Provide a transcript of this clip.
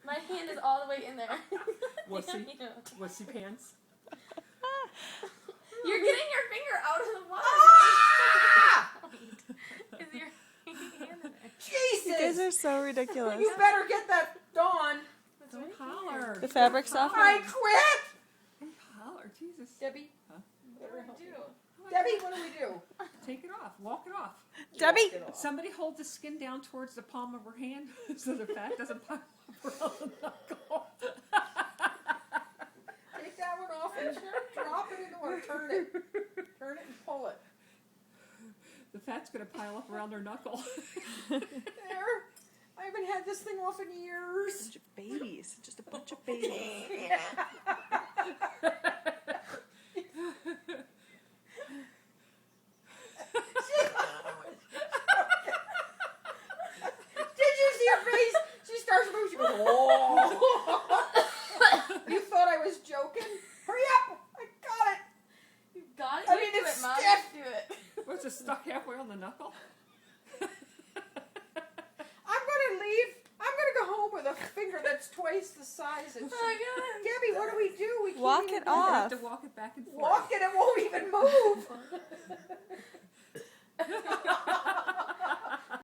My hand is all the way in there. Wussy. Wussy pants. You're getting your finger out of the water. Ah! Is your hand in there? Jesus! You guys are so ridiculous. You better get that Dawn. Don't holler. The fabric softener. I quit! Don't holler. Jesus. Debbie, What do we do? Debbie, what do we do? Take it off. Walk it off. Debbie! Walk it off. Somebody hold the skin down towards the palm of her hand so the fat doesn't pile up around the knuckle. Take that one off and drop it in the water. Turn it. Turn it and pull it. The fat's going to pile up around her knuckle. There. I haven't had this thing off in years. Bunch of babies. Just a bunch of babies. Did you see her face? She starts moving. She goes, oh. You thought I was joking? Hurry up. I got it. You got it? I You mean, do it's it, Mom. stiff. Do it. Was it stuck halfway on the knuckle? I'm going to leave. I'm going to go home with a finger that's twice the size. And Oh my God. Gabby, what do? We can't Walk even it do You off. have to walk it back and forth. Walk it, it won't even move.